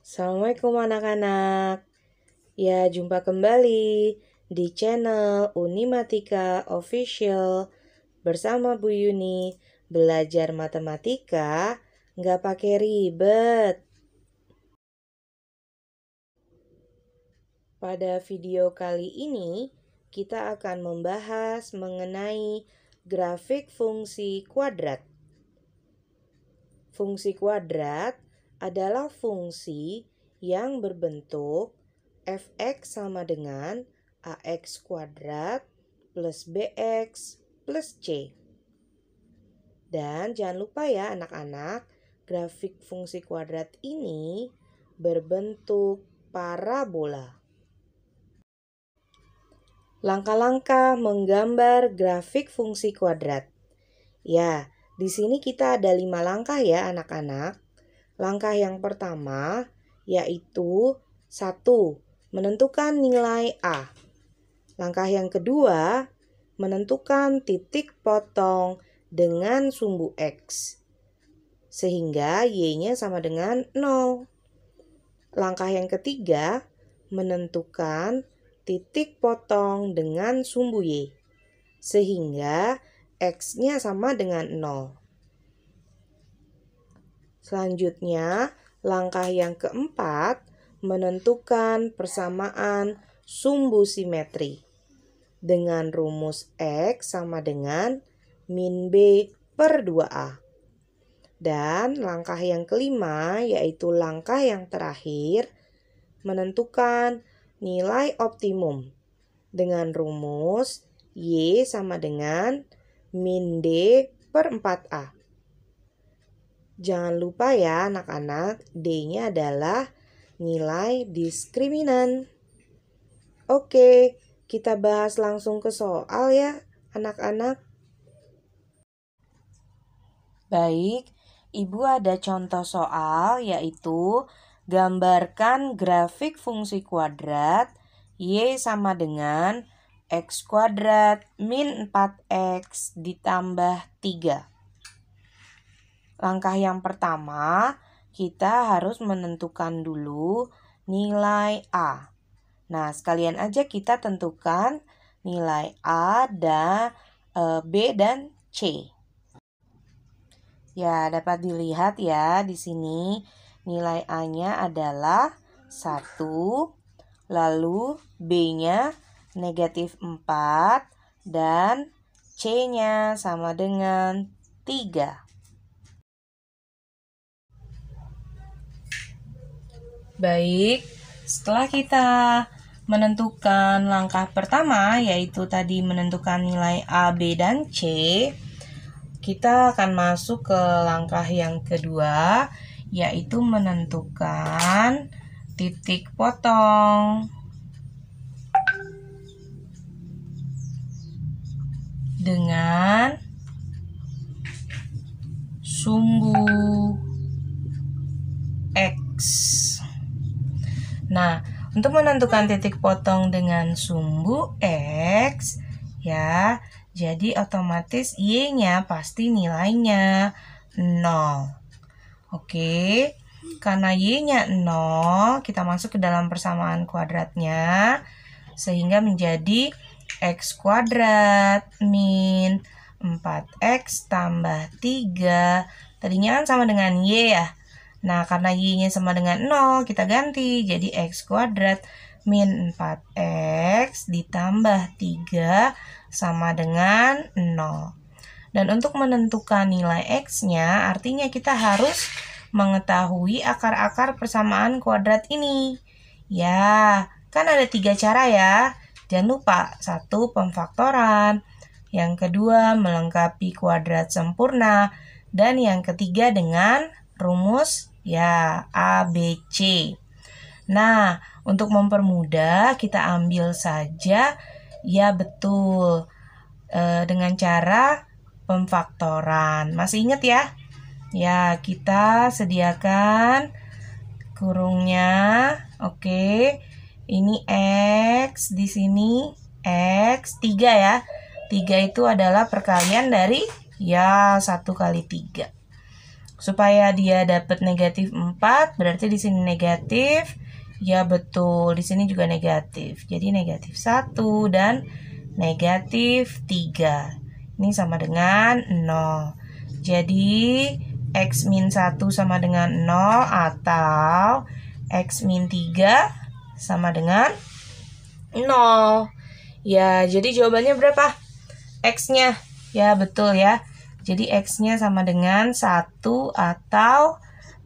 Assalamualaikum anak-anak. Ya, jumpa kembali di channel Unimatika Official bersama Bu Yuni. Belajar matematika nggak pakai ribet. Pada video kali ini, kita akan membahas mengenai grafik fungsi kuadrat. Fungsi kuadrat adalah fungsi yang berbentuk f(x) sama dengan ax kuadrat plus bx plus c. Dan jangan lupa ya anak-anak, grafik fungsi kuadrat ini berbentuk parabola. Langkah-langkah menggambar grafik fungsi kuadrat. Ya, di sini kita ada 5 langkah ya anak-anak. Langkah yang pertama yaitu 1. Menentukan nilai A. Langkah yang kedua, menentukan titik potong dengan sumbu X. Sehingga Y-nya sama dengan 0. Langkah yang ketiga, menentukan titik potong dengan sumbu Y. Sehingga X-nya sama dengan 0. Selanjutnya, langkah yang keempat, menentukan persamaan sumbu simetri dengan rumus X sama dengan min B per 2A. Dan langkah yang kelima, yaitu langkah yang terakhir, menentukan nilai optimum dengan rumus Y sama dengan min D per 4A. Jangan lupa ya anak-anak, D-nya adalah nilai diskriminan. Oke, kita bahas langsung ke soal ya anak-anak. Baik, Ibu ada contoh soal yaitu gambarkan grafik fungsi kuadrat Y sama dengan X kuadrat min 4X ditambah 3. Langkah yang pertama, kita harus menentukan dulu nilai A. Nah, sekalian aja kita tentukan nilai A dan B dan C. Ya, dapat dilihat ya di sini nilai A-nya adalah 1, lalu B-nya negatif 4 dan C-nya sama dengan 3. Baik, setelah kita menentukan langkah pertama, yaitu tadi menentukan nilai A, B, dan C, kita akan masuk ke langkah yang kedua, yaitu menentukan titik potong dengan sumbu X. Nah, untuk menentukan titik potong dengan sumbu X, ya, jadi otomatis Y-nya pasti nilainya 0. Oke, karena Y-nya 0, kita masuk ke dalam persamaan kuadratnya, sehingga menjadi X kuadrat min 4X tambah 3. Tadinya kan sama dengan Y ya. Nah, karena Y-nya sama dengan 0, kita ganti. Jadi X kuadrat min 4X ditambah 3 sama dengan 0. Dan untuk menentukan nilai X-nya, artinya kita harus mengetahui akar-akar persamaan kuadrat ini. Ya, kan ada 3 cara ya. Jangan lupa, 1. Pemfaktoran. Yang kedua, melengkapi kuadrat sempurna. Dan yang ketiga dengan rumus ya A, B, C. Nah, untuk mempermudah kita ambil saja ya betul dengan cara pemfaktoran. Masih ingat ya? Ya, kita sediakan kurungnya. Oke. Ini X, di sini X 3 ya. 3 itu adalah perkalian dari ya 1 kali 3. Supaya dia dapat negatif 4, berarti di sini negatif. Ya betul, di sini juga negatif. Jadi negatif 1 dan negatif 3. Ini sama dengan 0. Jadi X min 1 sama dengan 0 atau X min 3 sama dengan 0. Ya, jadi jawabannya berapa? X-nya. Ya, betul ya. Jadi X-nya sama dengan 1 atau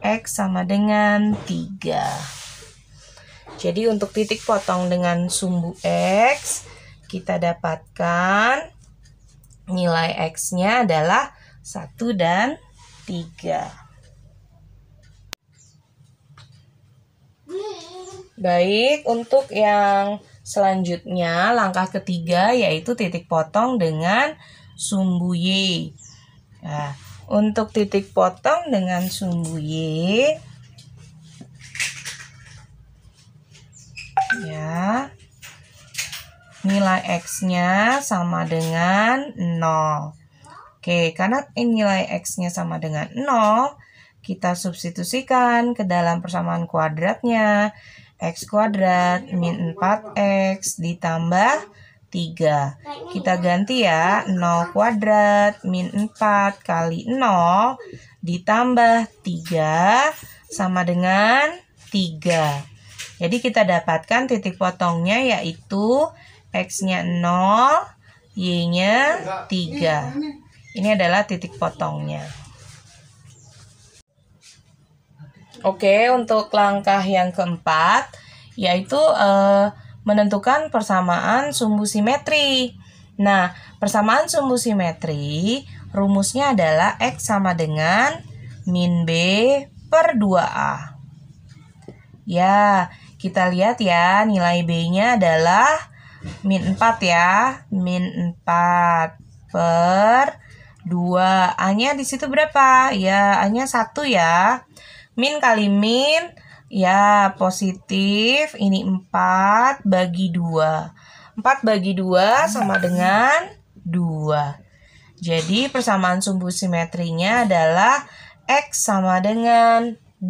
X sama dengan 3. Jadi untuk titik potong dengan sumbu X, kita dapatkan nilai X-nya adalah 1 dan 3. Baik, untuk yang selanjutnya, langkah ketiga yaitu titik potong dengan sumbu Y. Nah, untuk titik potong dengan sumbu Y, ya, nilai X-nya sama dengan 0. Oke, karena nilai X-nya sama dengan 0, kita substitusikan ke dalam persamaan kuadratnya. X kuadrat min 4X ditambah 3. Kita ganti ya, 0 kuadrat min 4 kali 0 ditambah 3 sama dengan 3. Jadi kita dapatkan titik potongnya yaitu X-nya 0, Y-nya 3. Ini adalah titik potongnya. Oke, untuk langkah yang keempat, yaitu menentukan persamaan sumbu simetri. Nah, persamaan sumbu simetri, rumusnya adalah X sama dengan min B per 2A. Ya, kita lihat ya, nilai B-nya adalah min 4 ya, min 4 per 2. A-nya di situ berapa? Ya, A-nya 1 ya. Min kali min, ya positif, ini 4 bagi 2. 4 bagi 2 sama dengan 2. Jadi persamaan sumbu simetrinya adalah X sama dengan 2.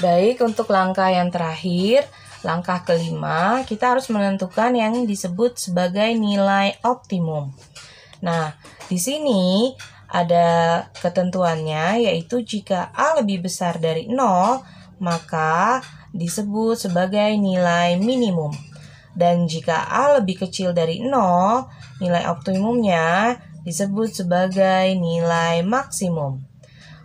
Baik, untuk langkah yang terakhir, langkah kelima, kita harus menentukan yang disebut sebagai nilai optimum. Nah, di sini ada ketentuannya, yaitu jika A lebih besar dari 0, maka disebut sebagai nilai minimum. Dan jika A lebih kecil dari 0, nilai optimumnya disebut sebagai nilai maksimum.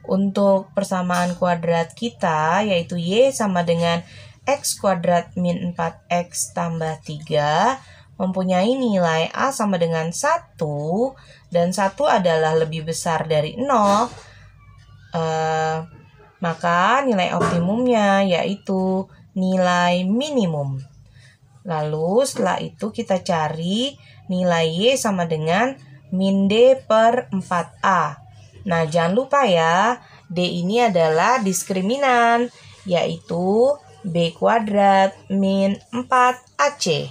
Untuk persamaan kuadrat kita, yaitu Y sama dengan X kuadrat min 4X tambah 3, mempunyai nilai A sama dengan 1, dan 1 adalah lebih besar dari 0, maka nilai optimumnya yaitu nilai minimum. Lalu setelah itu kita cari nilai Y sama dengan min D per 4A. Nah, jangan lupa ya, D ini adalah diskriminan, yaitu B kuadrat min 4AC.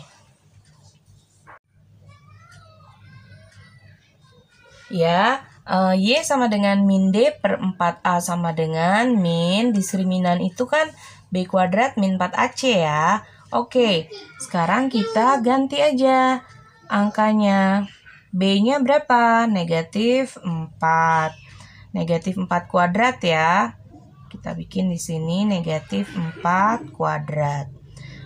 Ya, Y sama dengan min D per 4A sama dengan min, diskriminan itu kan B kuadrat min 4AC ya. Oke, sekarang kita ganti aja angkanya. B-nya berapa? Negatif 4. Negatif 4 kuadrat ya. Kita bikin di sini negatif 4 kuadrat.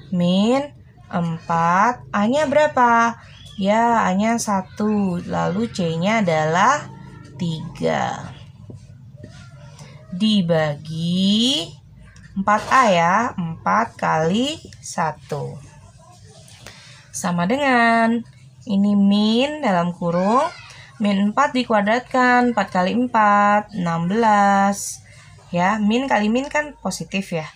Min 4. A-nya berapa? Ya, A-nya 1. Lalu C-nya adalah 3. Dibagi 4A ya. 4 kali 1. Sama dengan ini min dalam kurung, min 4 dikuadratkan, 4 kali 4, 16. Ya, min kali min kan positif ya.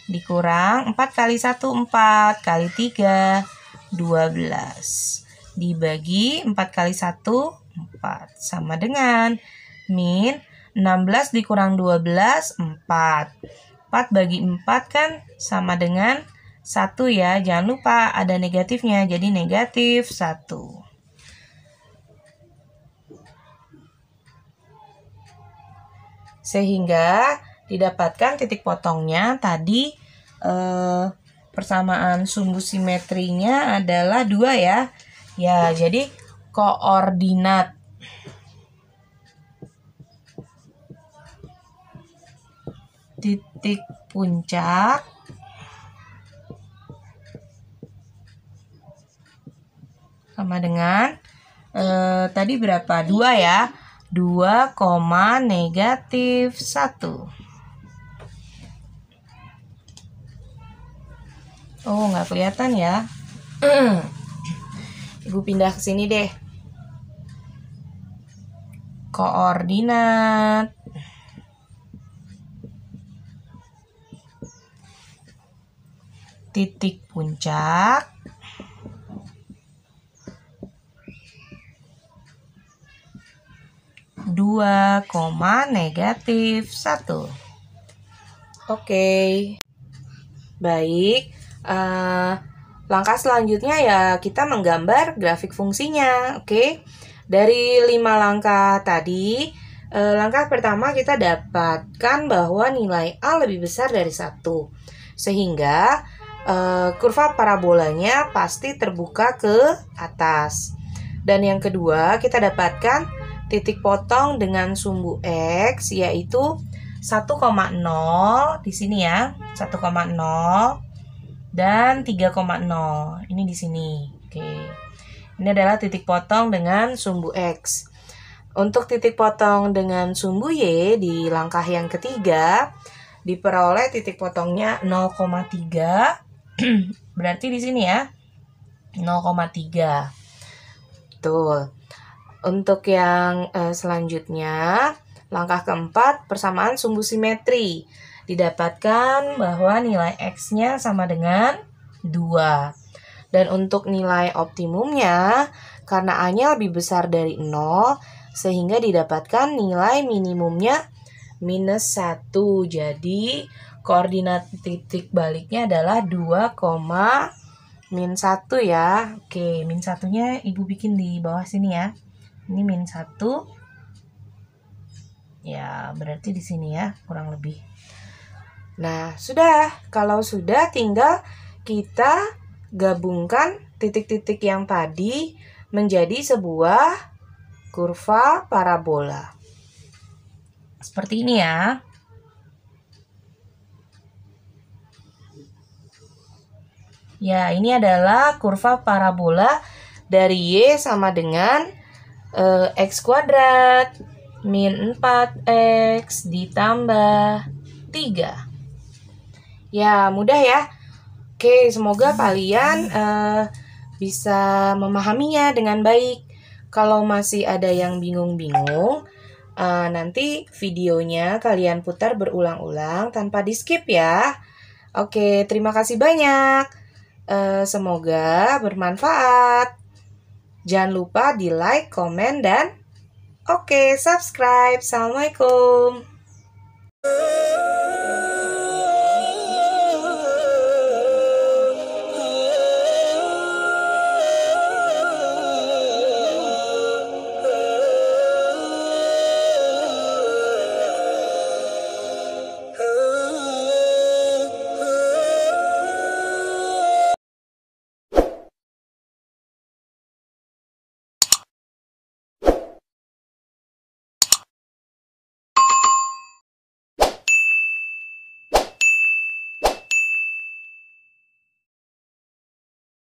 Dikurang 4 kali 1, 4 kali 3, 12. Dibagi 4 kali 1, 4. Sama dengan min 16 dikurang 12, 4. 4 bagi 4 kan sama dengan 1 ya, jangan lupa ada negatifnya, jadi negatif 1. Sehingga didapatkan titik potongnya tadi persamaan sumbu simetrinya adalah 2 ya. Ya, jadi koordinat titik puncak sama dengan tadi berapa? 2 ya. 2, negatif 1. Oh, nggak kelihatan ya. Ibu pindah ke sini deh. Koordinat titik puncak (2, negatif 1). Oke. Baik. Langkah selanjutnya ya kita menggambar grafik fungsinya. Oke. Dari 5 langkah tadi, langkah pertama kita dapatkan bahwa nilai A lebih besar dari 1. Sehingga kurva parabolanya pasti terbuka ke atas. Dan yang kedua, kita dapatkan titik potong dengan sumbu X, yaitu 1,0 di sini ya, 1,0 dan 3,0. Ini di sini. Oke. Ini adalah titik potong dengan sumbu X. Untuk titik potong dengan sumbu Y di langkah yang ketiga diperoleh titik potongnya 0,3. Berarti di sini ya 0,3. Betul. Untuk yang selanjutnya, langkah keempat, persamaan sumbu simetri. Didapatkan bahwa nilai X-nya sama dengan 2. Dan untuk nilai optimumnya, karena A-nya lebih besar dari 0, sehingga didapatkan nilai minimumnya minus 1. Jadi, koordinat titik baliknya adalah 2, min 1 ya. Oke, min 1-nya Ibu bikin di bawah sini ya. Ini min 1. Ya, berarti di sini ya, kurang lebih. Nah, sudah. Kalau sudah, tinggal kita gabungkan titik-titik yang tadi menjadi sebuah kurva parabola. Seperti ini ya. Ya, ini adalah kurva parabola dari Y sama dengan X kuadrat min 4X ditambah 3. Ya, mudah ya. Oke, semoga kalian bisa memahaminya dengan baik. Kalau masih ada yang bingung-bingung, nanti videonya kalian putar berulang-ulang tanpa di-skip ya. Oke, terima kasih banyak. Semoga bermanfaat. Jangan lupa di like, komen, dan subscribe. Assalamualaikum.